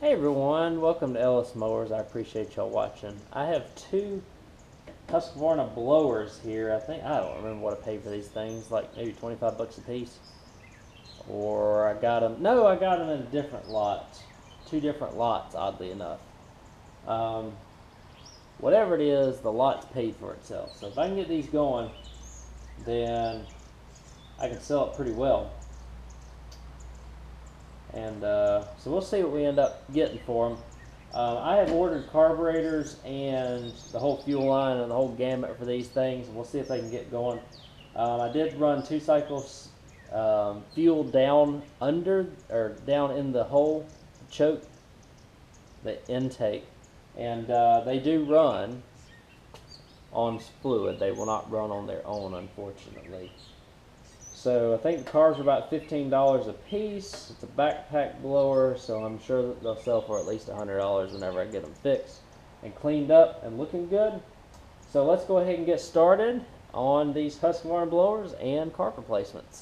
Hey everyone, welcome to Ellis Mowers. I appreciate y'all watching. I have two Husqvarna blowers here. I don't remember what I paid for these things, like maybe 25 bucks a piece. Or I got them, no, I got them in a different lot. Two different lots, oddly enough. Um, Whatever it is, the lot's paid for itself. So if I can get these going, then I can sell it pretty well. And so we'll see what we end up getting for them. I have ordered carburetors and the whole fuel line and the whole gamut for these things. We'll see if they can get going. I did run 2 cycles fuel down under or down in the hole choke, the intake, and they do run on fluid. They will not run on their own, unfortunately. So I think the carbs are about $15 a piece. It's a backpack blower, so I'm sure that they'll sell for at least $100 whenever I get them fixed and cleaned up and looking good. So let's go ahead and get started on these Husqvarna blowers and carb replacements.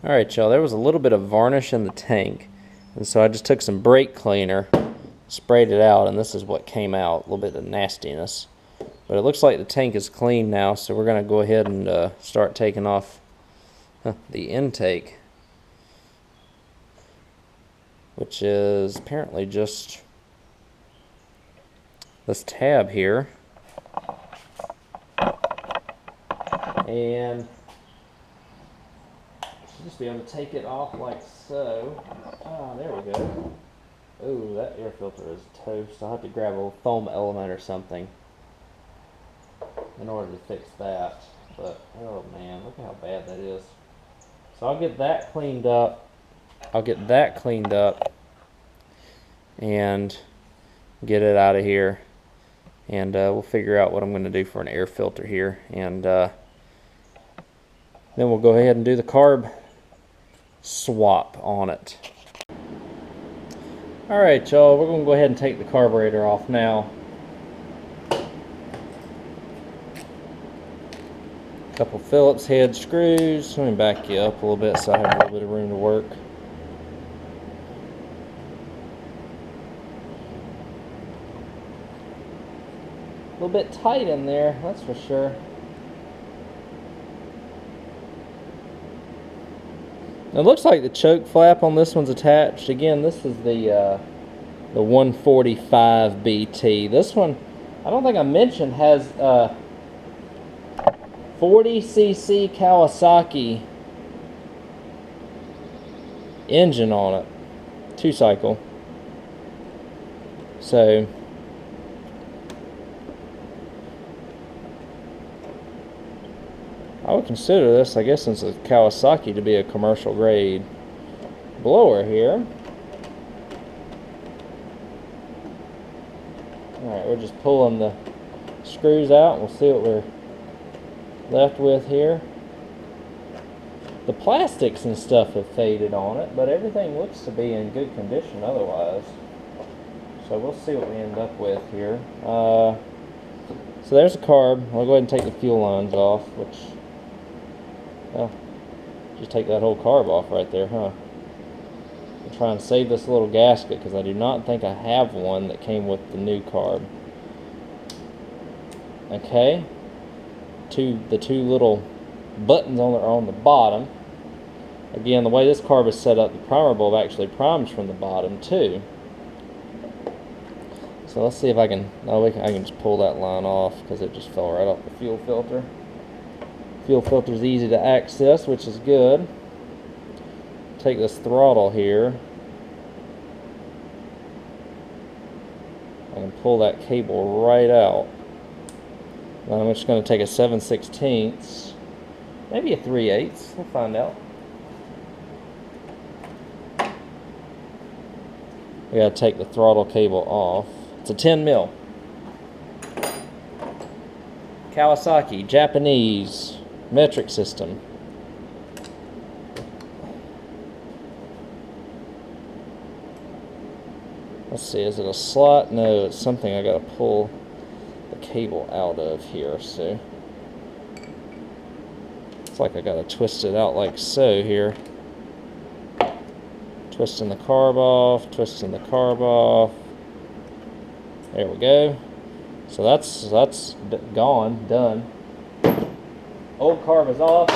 Alright y'all, there was a little bit of varnish in the tank, and so I just took some brake cleaner, sprayed it out, and this is what came out, a little bit of nastiness. But it looks like the tank is clean now, so we're going to go ahead and start taking off the intake, which is apparently just this tab here. And just be able to take it off like so. Ah, there we go. Ooh, that air filter is toast. I'll have to grab a foam element or something in order to fix that. But, oh man, look how bad that is. So I'll get that cleaned up. And get it out of here. And we'll figure out what I'm going to do for an air filter here. And then we'll go ahead and do the carb swap on it. Alright y'all, we're going to go ahead and take the carburetor off now. Couple Phillips head screws. Let me back you up a little bit so I have a little bit of room to work. A little bit tight in there, that's for sure. It looks like the choke flap on this one's attached. Again, this is the 145 BT. This one, I don't think I mentioned, has 40cc Kawasaki engine on it, 2-cycle. So I would consider this, I guess, since it's Kawasaki, to be a commercial grade blower here. Alright, we're just pulling the screws out, and we'll see what we're left with here. The plastics and stuff have faded on it, but everything looks to be in good condition otherwise. So we'll see what we end up with here. So there's the carb. I'll go ahead and take the fuel lines off, which, well, just take that whole carb off right there, huh? I'll try and save this little gasket because I do not think I have one that came with the new carb. Okay, the two little buttons on the bottom. Again, the way this carb is set up, the primer bulb actually primes from the bottom too. So let's see if I can. I can just pull that line off because it just fell right off the fuel filter. Fuel filter is easy to access, which is good. Take this throttle here. I can pull that cable right out. Now I'm just going to take a 7/16, maybe a 3/8. We'll find out. We got to take the throttle cable off. It's a 10 mil. Kawasaki, Japanese metric system. Let's see, is it a slot? No, it's something I got to pull the cable out of here. So Looks like I gotta twist it out like so here. Twisting the carb off, twisting the carb off. There we go. So that's gone, done. Old carb is off.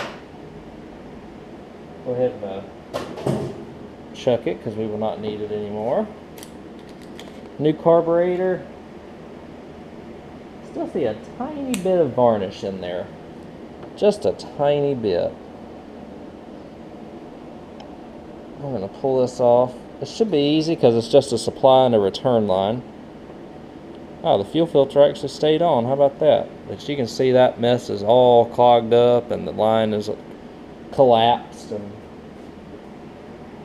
Go ahead and chuck it because we will not need it anymore. New carburetor. Still see a tiny bit of varnish in there. Just a tiny bit. I'm going to pull this off. It should be easy because it's just a supply and a return line. Oh, the fuel filter actually stayed on. How about that? But you can see that mess is all clogged up and the line is collapsed and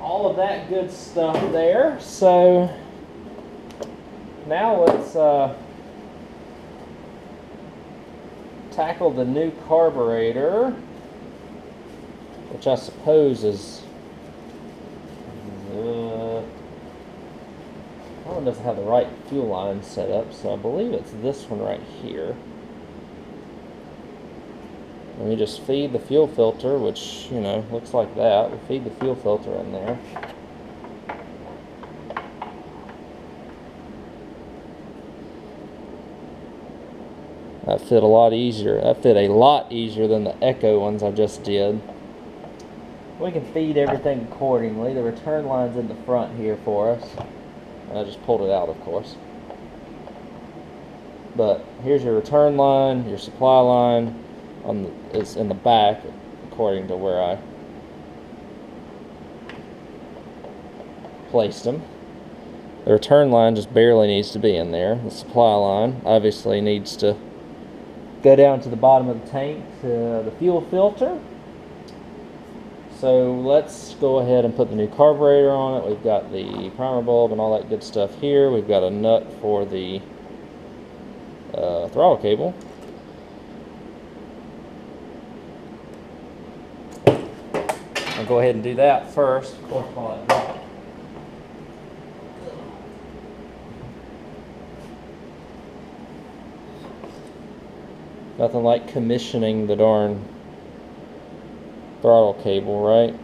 all of that good stuff there. So now let's tackle the new carburetor, which I suppose is that one doesn't have the right fuel line set up, so I believe it's this one right here. And we just feed the fuel filter, which, you know, looks like that. We feed the fuel filter in there. That fit a lot easier. That fit a lot easier than the Echo ones I just did. We can feed everything accordingly. The return line's in the front here for us. I just pulled it out, of course. But here's your return line, your supply line is in the back, according to where I placed them. The return line just barely needs to be in there. The supply line obviously needs to go down to the bottom of the tank to the fuel filter. So let's go ahead and put the new carburetor on it. We've got the primer bulb and all that good stuff here. We've got a nut for the throttle cable. I'll go ahead and do that first. Of course, while I do it. Nothing like commissioning the darn throttle cable, right?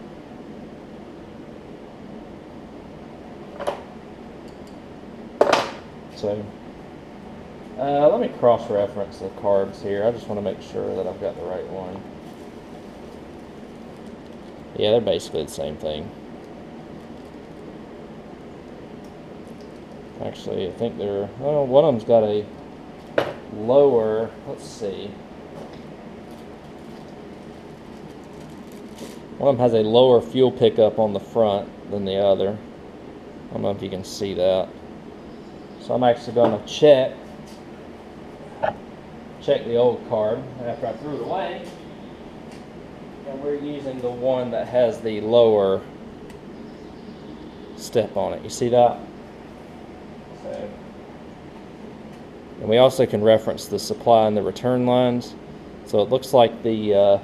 So, let me cross-reference the carbs here. I just want to make sure that I've got the right one. Yeah, they're basically the same thing. Actually, I think they're, well, one of them's got a lower, let's see. One of them has a lower fuel pickup on the front than the other. I don't know if you can see that. So I'm actually going to check the old carb after I threw it away. And we're using the one that has the lower step on it. You see that? So, and we also can reference the supply and the return lines. So it looks like the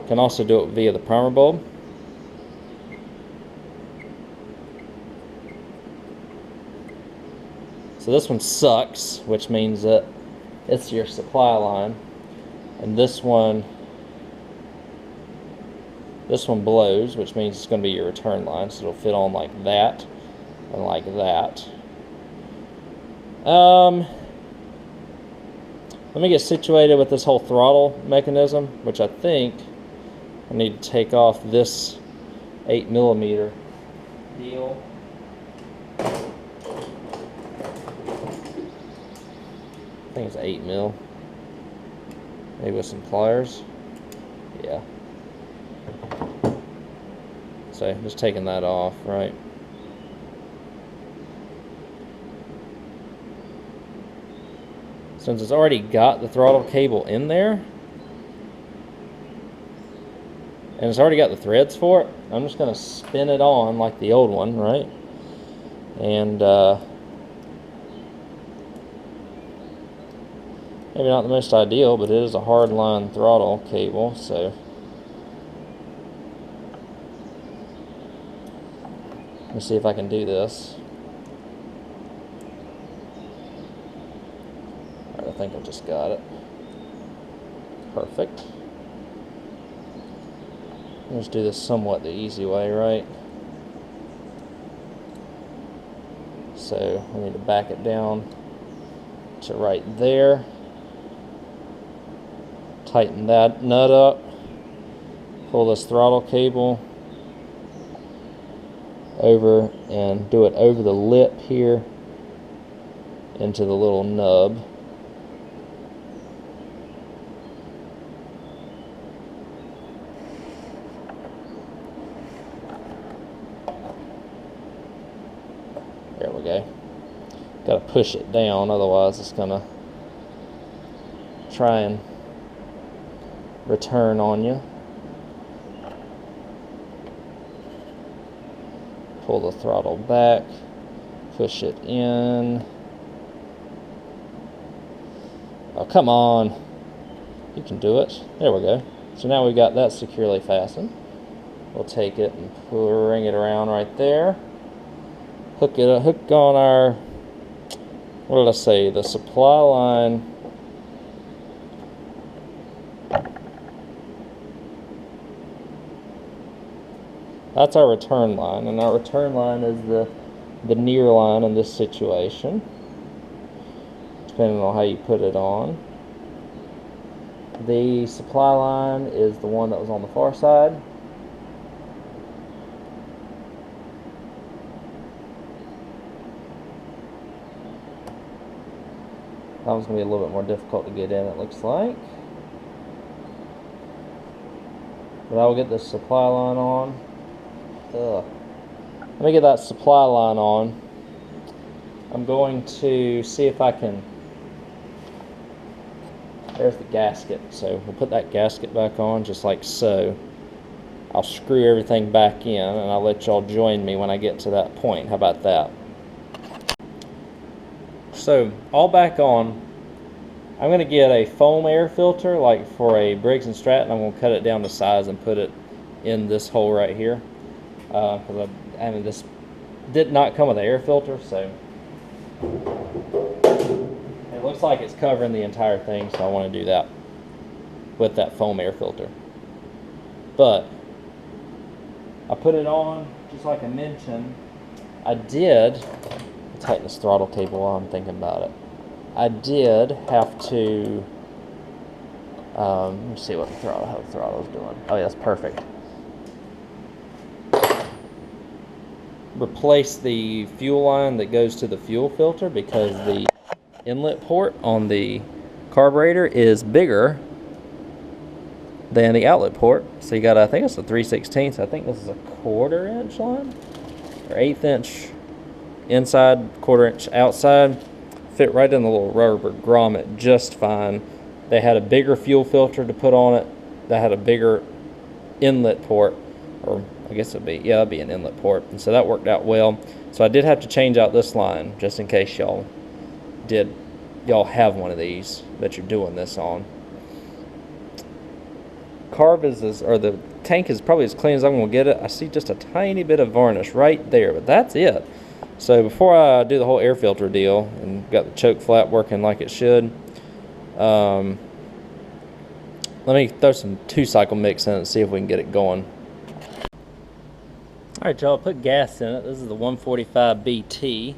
can also do it via the primer bulb. So this one sucks, which means that it's your supply line, and this one blows, which means it's going to be your return line. So it'll fit on like that and like that. Let me get situated with this whole throttle mechanism, which I think I need to take off this 8mm deal. I think it's 8mm. Maybe with some pliers. Yeah. So just taking that off, right? Since it's already got the throttle cable in there, and it's already got the threads for it, I'm just going to spin it on like the old one, right? And maybe not the most ideal, but it is a hard line throttle cable, so let me see if I can do this. Alright, I think I just got it. Perfect. Let's do this somewhat the easy way, right? So we need to back it down to right there. Tighten that nut up. Pull this throttle cable over and do it over the lip here into the little nub. There we go. Got to push it down, otherwise it's gonna try and return on you. Pull the throttle back, push it in. Oh, come on. You can do it. There we go. So now we've got that securely fastened. We'll take it and ring it around right there. Hook on our, what did I say, the supply line. That's our return line, and our return line is the near line in this situation, depending on how you put it on. The supply line is the one that was on the far side. That one's going to be a little bit more difficult to get in, it looks like. But I will get this supply line on. Let me get that supply line on. I'm going to see if I can. There's the gasket, so we'll put that gasket back on just like so. I'll screw everything back in and I'll let y'all join me when I get to that point. How about that? So all back on. I'm going to get a foam air filter like for a Briggs & Stratton. I'm going to cut it down to size and put it in this hole right here. Because this did not come with an air filter, so it looks like it's covering the entire thing, so I want to do that with that foam air filter. But I put it on, just like I mentioned. I did tighten this throttle cable while I'm thinking about it. I did have to let me see what how the throttle is doing. Oh yeah, that's perfect. Replace the fuel line that goes to the fuel filter because the inlet port on the carburetor is bigger than the outlet port. So you got, I think it's a 3/16. I think this is a 1/4 inch line or 1/8 inch inside, 1/4 inch outside. Fit right in the little rubber grommet just fine. They had a bigger fuel filter to put on it. That had a bigger inlet port, or I guess it'd be an inlet port, and so that worked out well. So I did have to change out this line just in case y'all have one of these that you're doing this on. Carb or the tank is probably as clean as I'm gonna get it. I see just a tiny bit of varnish right there, but that's it. So before I do the whole air filter deal and got the choke flap working like it should, let me throw some 2-cycle mix in it and see if we can get it going. Alright y'all, put gas in it. This is the 145 BT.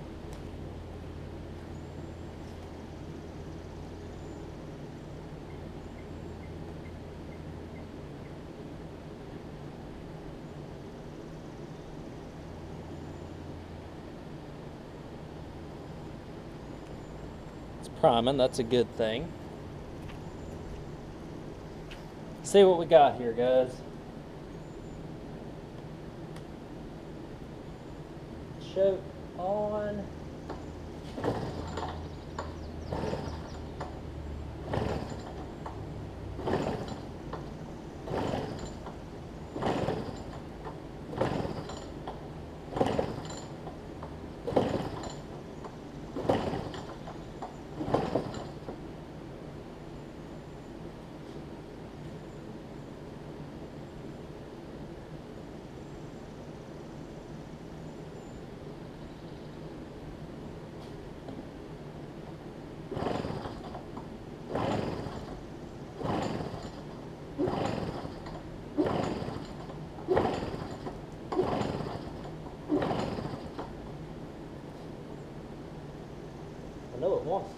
It's priming, that's a good thing. See what we got here, guys. Choke on.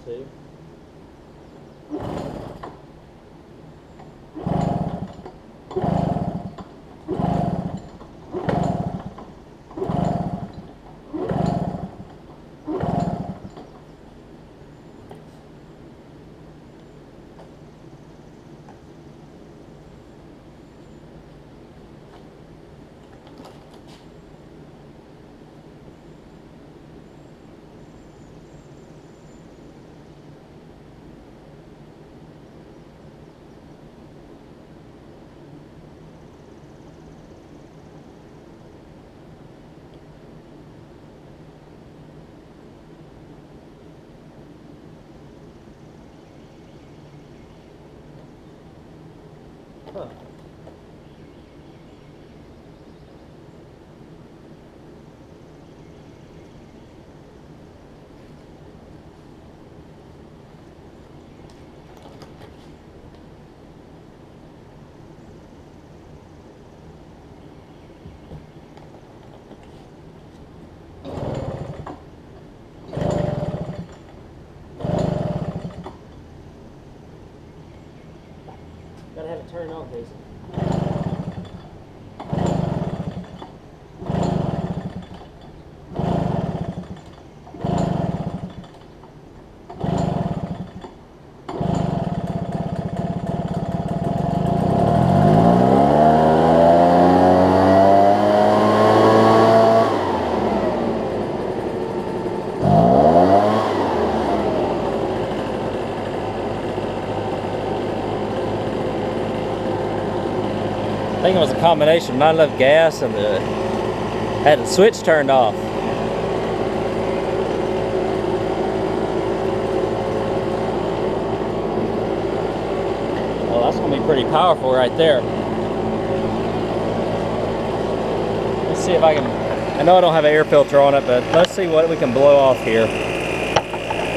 to. Huh. Gotta have it turned on, Casey. I think it was a combination of not enough gas and had the switch turned off. Well, that's going to be pretty powerful right there. Let's see if I can, I know I don't have an air filter on it, but let's see what we can blow off here.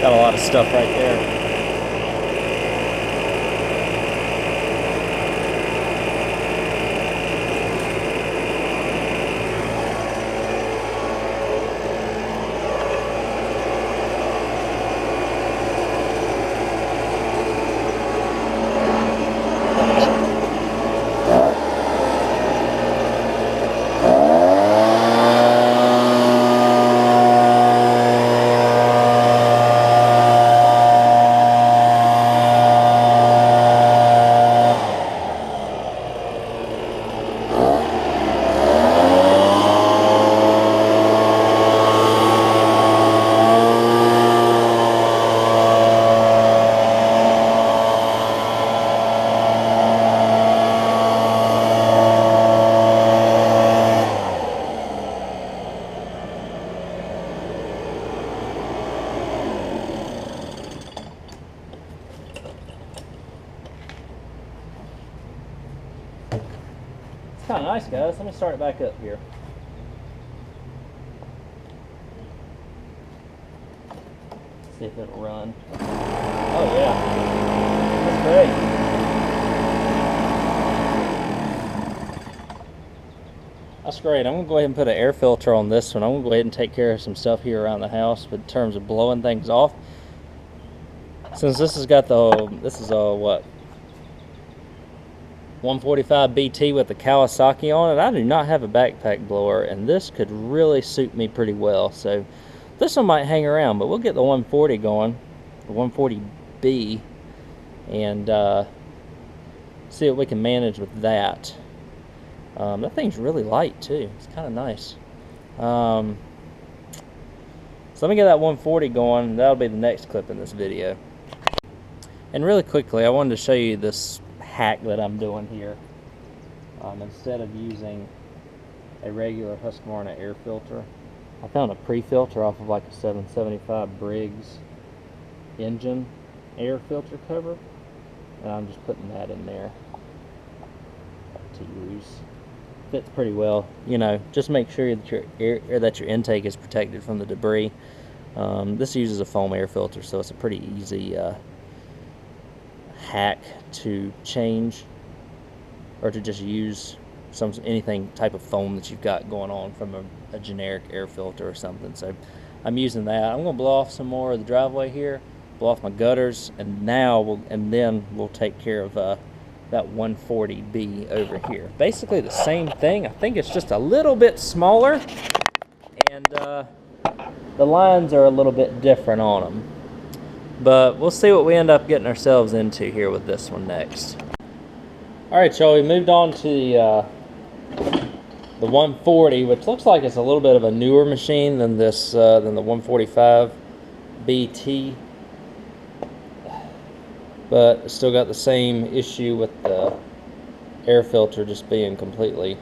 Got a lot of stuff right there. Kind of nice, guys. Let me start it back up here. See if it'll run. Oh yeah, that's great. That's great. I'm gonna go ahead and put an air filter on this one. I'm gonna go ahead and take care of some stuff here around the house in terms of blowing things off. Since this has got this is a what? 145 BT with the Kawasaki on it. I do not have a backpack blower, and this could really suit me pretty well. So this one might hang around, but we'll get the 140 going, the 140B, and see what we can manage with that. That thing's really light too. It's kind of nice. So let me get that 140 going. That'll be the next clip in this video. And really quickly, I wanted to show you this hack that I'm doing here. Instead of using a regular Husqvarna air filter, I found a pre-filter off of like a 775 Briggs engine air filter cover, and I'm just putting that in there to use. Fits pretty well. You know, just make sure that your intake is protected from the debris. This uses a foam air filter, so it's a pretty easy hack to change or to just use anything type of foam that you've got going on from a generic air filter or something. So I'm using that. I'm going to blow off some more of the driveway here, blow off my gutters, and then we'll take care of that 140B over here. Basically the same thing. I think it's just a little bit smaller, and the lines are a little bit different on them. But we'll see what we end up getting ourselves into here with this one next. Alright, y'all, we moved on to the 140, which looks like it's a little bit of a newer machine than this than the 145 BT. But it's still got the same issue with the air filter just being completely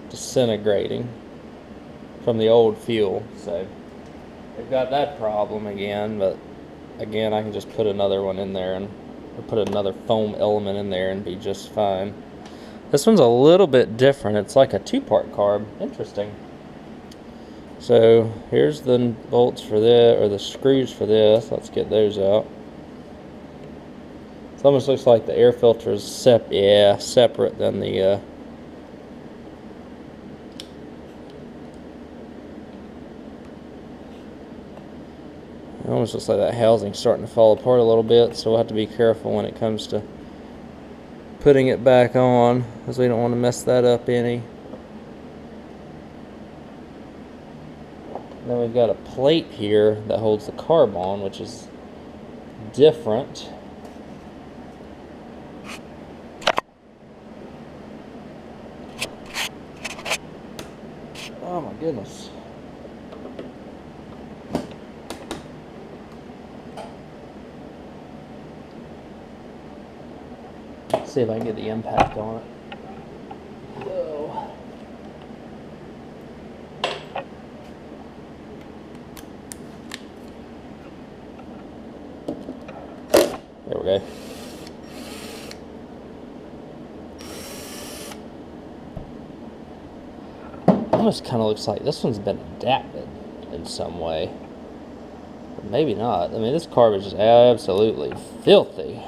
disintegrating from the old fuel. So they've got that problem again, but again, I can just put another one in there and put another foam element in there and be just fine. This one's a little bit different. It's like a two-part carb. Interesting. So here's the bolts for this, or the screws for this. Let's get those out. It almost looks like the air filter is separate than the it almost looks like that housing's starting to fall apart a little bit, so we'll have to be careful when it comes to putting it back on, because we don't want to mess that up any. Then we've got a plate here that holds the carb on, which is different. Oh my goodness. Let's see if I can get the impact on it. Whoa. There we go. Almost kind of looks like this one's been adapted in some way. But maybe not. I mean, this carb is just absolutely filthy.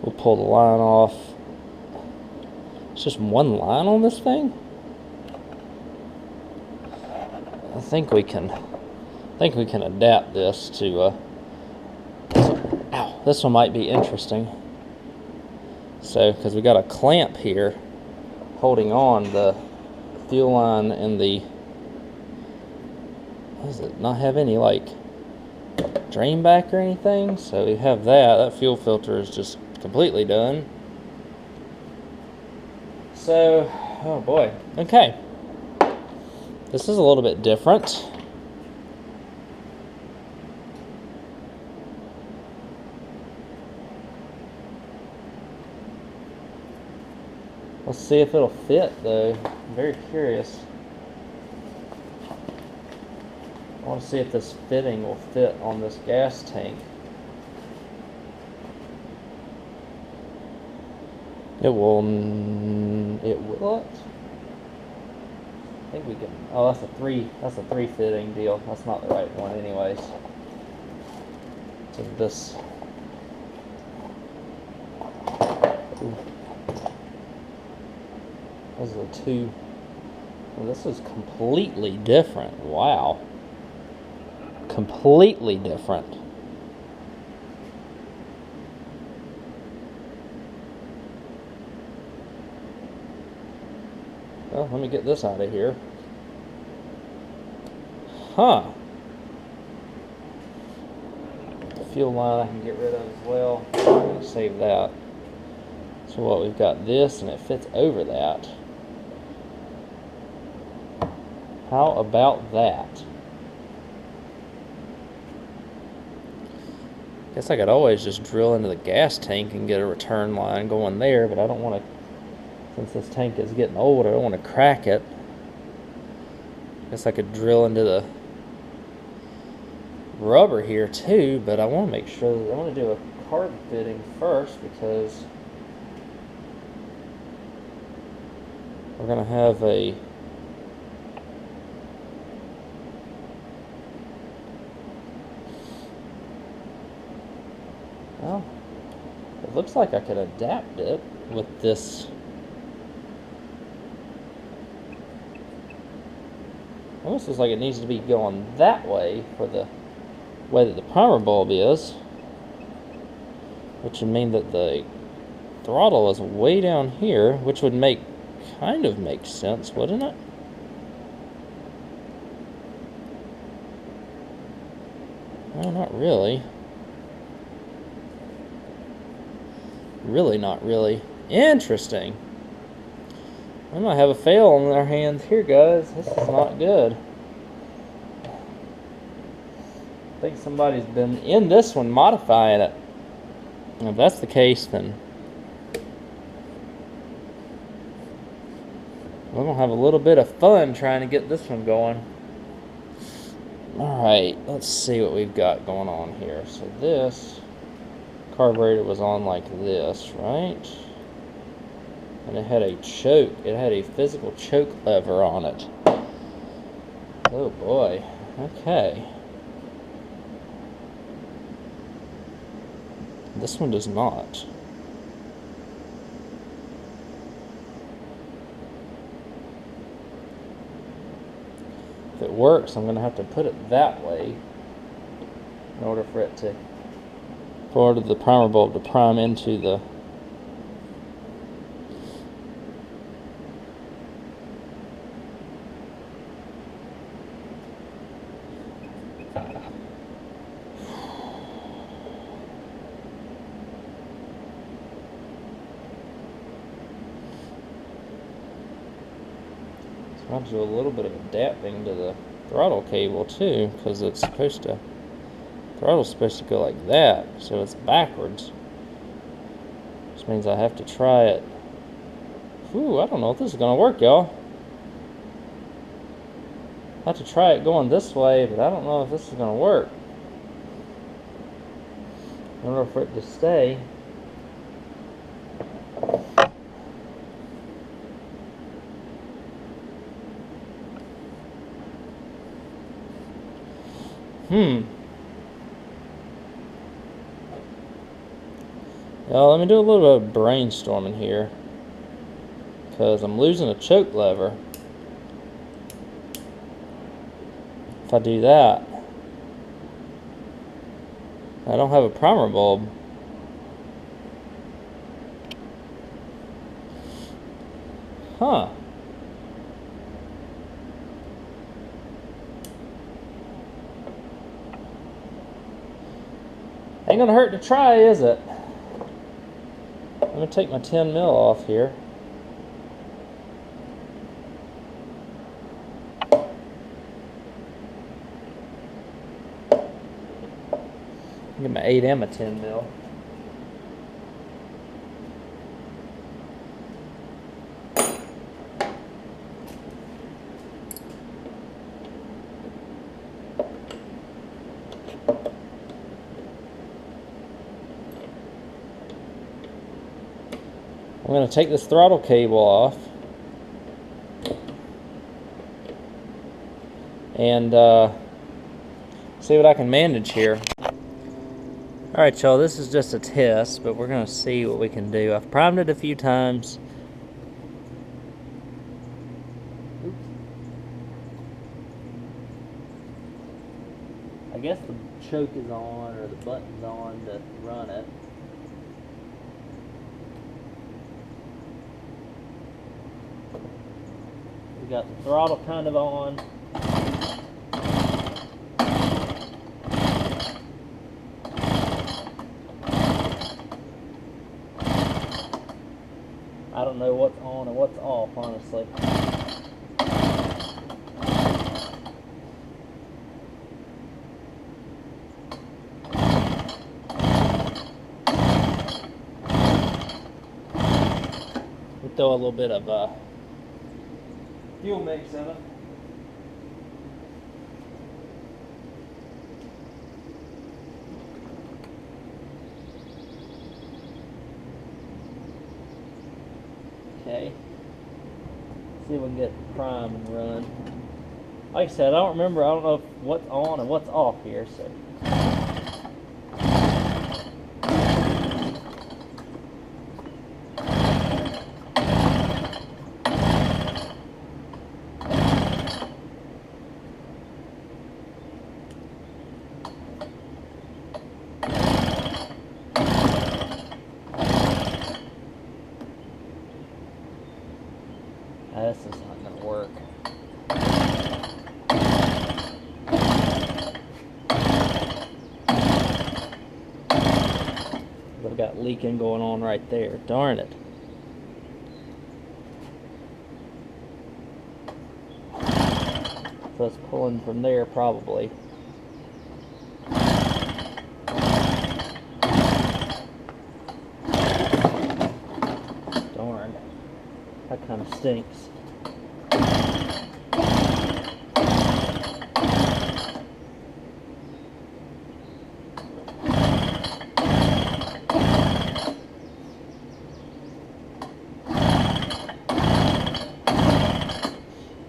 We'll pull the line off. It's just one line on this thing. I think we can adapt this to ow, this one might be interesting. So, because we got a clamp here holding on the fuel line and the, what does it not have any like drain back or anything? So we have that fuel filter is just completely done. So, oh boy, okay, this is a little bit different. Let's see if it'll fit though. I'm very curious. I want to see if this fitting will fit on this gas tank. It will. It will. I think we can. Oh, that's a three. That's a three fitting deal. That's not the right one, anyways. So this. Ooh. This is a two. Well, this is completely different. Wow. Completely different. Well, let me get this out of here. Huh. The fuel line I can get rid of as well. I'm going to save that. So what, we've got this and it fits over that. How about that? Guess I could always just drill into the gas tank and get a return line going there, but I don't want to, since this tank is getting old, I don't want to crack it. Guess I could drill into the rubber here too, but I want to make sure that I want to do a carb fitting first, because we're going to have a well, it looks like I could adapt it with this. Almost looks like it needs to be going that way for the way that the primer bulb is, which would mean that the throttle is way down here, which would kind of make sense, wouldn't it? No, not really. Really not really. Interesting. I might have a fail on our hands here, guys. This is not good. I think somebody's been in this one modifying it. And if that's the case, then we're going to have a little bit of fun trying to get this one going. Alright, let's see what we've got going on here. So this carburetor was on like this, right? And it had a choke. It had a physical choke lever on it. Oh boy. Okay. This one does not. If it works, I'm going to have to put it that way in order for the primer bulb to prime into the I'll do a little bit of adapting to the throttle cable too, because throttle's supposed to go like that, so it's backwards. Which means I have to try it. Ooh, I don't know if this is gonna work, y'all. I have to try it going this way, but I don't know if this is gonna work. In order for it to stay. Now, let me do a little bit of brainstorming here, because I'm losing a choke lever. If I do that, I don't have a primer bulb. Huh. Ain't gonna hurt to try, is it? I'm gonna take my 10 mil off here. Get my 8M a 10 mil. I'm going to take this throttle cable off and see what I can manage here. Alright y'all, this is just a test, but we're going to see what we can do. I've primed it a few times. Oops. I guess the choke is on, or the button's on to run it. We got the throttle kind of on. I don't know what's on and what's off, honestly. We throw a little bit of fuel mix in it. Okay. See if we can get the prime and run. Like I said, I don't know what's on and what's off here, so. this is not going to work. I've got leaking going on right there. Darn it. So it's pulling from there probably. Darn. That kind of stinks.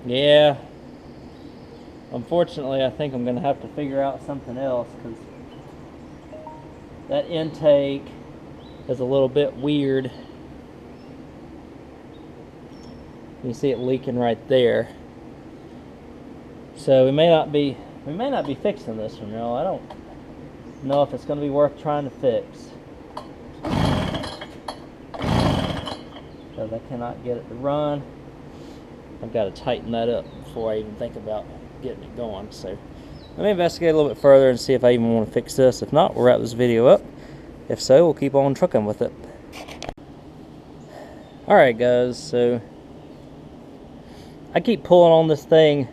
Yeah, unfortunately I think I'm going to have to figure out something else, because that intake is a little bit weird. You see it leaking right there. So we may not be fixing this one, I don't know if it's going to be worth trying to fix, because I cannot get it to run. I've got to tighten that up before I even think about getting it going. So let me investigate a little bit further and see if I even want to fix this. If not, we'll wrap this video up. If so, we'll keep on trucking with it. Alright guys, so I keep pulling on this thing.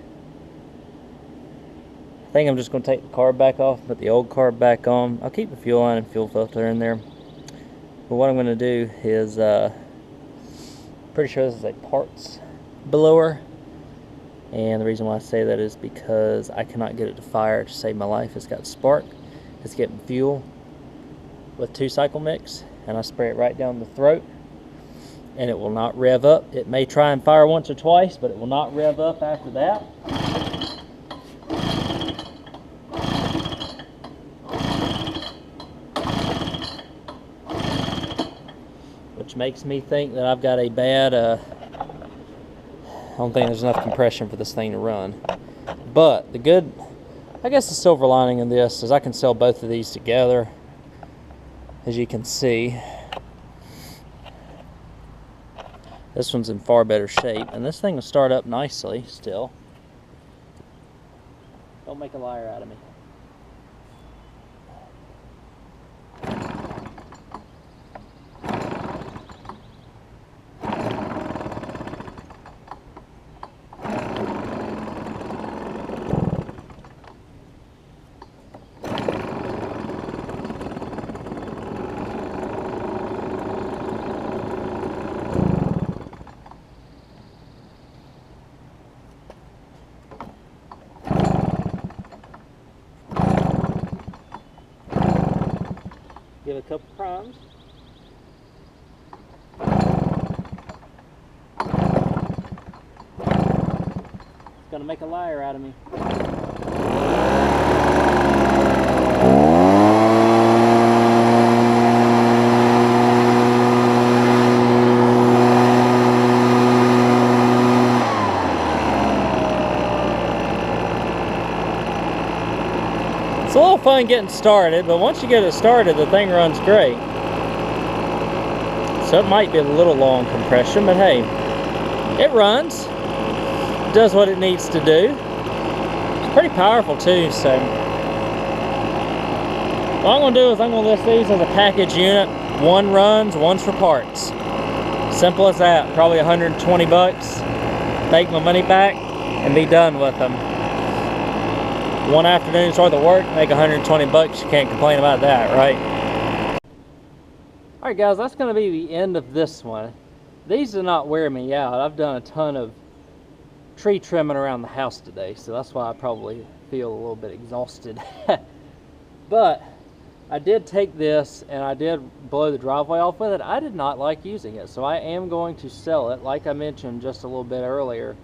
I think I'm just going to take the carb back off, put the old carb back on. I'll keep the fuel line and fuel filter in there. But what I'm going to do is, pretty sure this is a parts blower, and the reason why I say that is because I cannot get it to fire to save my life. It's got spark, it's getting fuel with 2-cycle mix, and I spray it right down the throat, and it will not rev up. It may try and fire once or twice, but it will not rev up after that. Which makes me think that I've got a bad I don't think there's enough compression for this thing to run. But the good, I guess the silver lining in this is I can sell both of these together, as you can see. This one's in far better shape, and this thing will start up nicely still. Don't make a liar out of me. Give it a couple primes. It's gonna make a liar out of me. It's a little fun getting started, but once you get it started, the thing runs great. So it might be a little long compression, but hey, it runs. It does what it needs to do. It's pretty powerful too, so. What I'm gonna do is I'm gonna list these as a package unit. One runs, one's for parts. Simple as that. Probably 120 bucks. Take my money back and be done with them. One afternoon's worth of work, make 120 bucks. You can't complain about that, right? Alright guys, that's going to be the end of this one. These do not wear me out. I've done a ton of tree trimming around the house today, so that's why I probably feel a little bit exhausted. But I did take this and I did blow the driveway off with it. I did not like using it, so I am going to sell it, like I mentioned just a little bit earlier.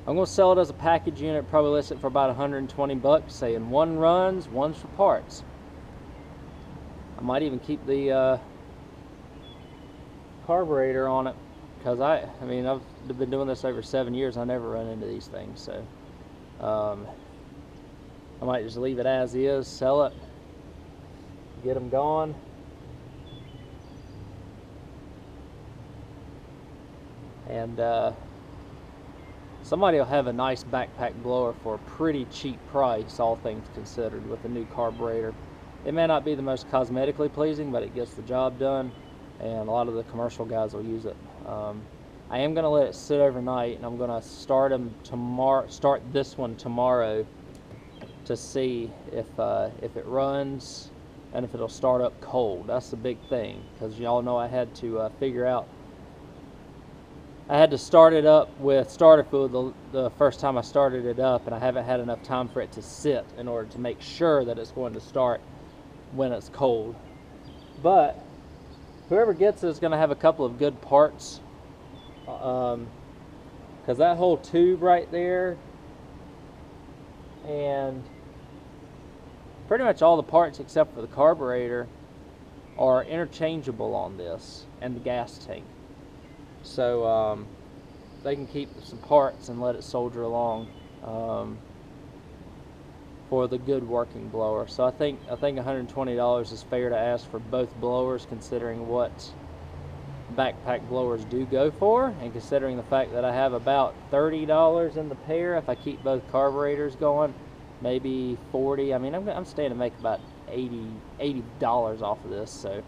I'm going to sell it as a package unit, probably list it for about 120 bucks, saying one runs, one's for parts. I might even keep the carburetor on it, because I mean, I've been doing this over 7 years. I never run into these things, so I might just leave it as is, sell it, get them gone. And somebody will have a nice backpack blower for a pretty cheap price, all things considered, with a new carburetor. It may not be the most cosmetically pleasing, but it gets the job done, and a lot of the commercial guys will use it. I am going to let it sit overnight, and I'm going to start this one tomorrow to see if it runs and if it'll start up cold. That's the big thing, because y'all know I had to figure out. I had to start it up with starter fluid the first time I started it up, and I haven't had enough time for it to sit in order to make sure that it's going to start when it's cold. But whoever gets it is going to have a couple of good parts, because that whole tube right there and pretty much all the parts except for the carburetor are interchangeable on this, and the gas tank. So they can keep some parts and let it soldier along for the good working blower. So I think $120 is fair to ask for both blowers, considering what backpack blowers do go for, and considering the fact that I have about $30 in the pair if I keep both carburetors going, maybe 40. I mean, I'm staying to make about $80 off of this, so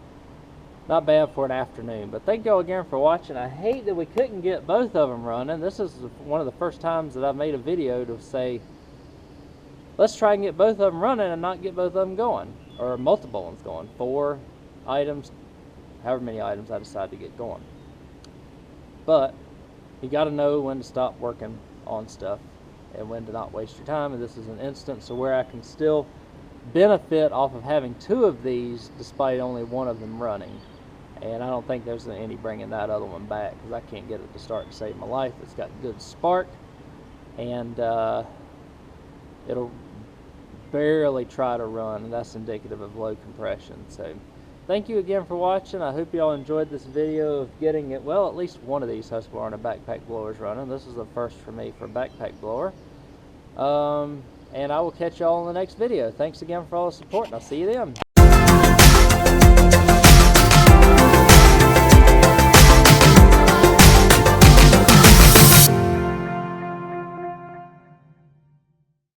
not bad for an afternoon. But thank y'all again for watching. I hate that we couldn't get both of them running. This is one of the first times that I've made a video to say, let's try and get both of them running and not get both of them going, or multiple ones going. 4 items, however many items I decide to get going. But you got to know when to stop working on stuff and when to not waste your time, and this is an instance of where I can still benefit off of having 2 of these despite only 1 of them running. And I don't think there's any bringing that other one back, because I can't get it to start to save my life. It's got good spark, and it'll barely try to run, and that's indicative of low compression. So thank you again for watching. I hope you all enjoyed this video of getting it, well, at least one of these Husqvarna backpack blowers running. This is the first for me for a backpack blower. And I will catch y'all in the next video. Thanks again for all the support, and I'll see you then.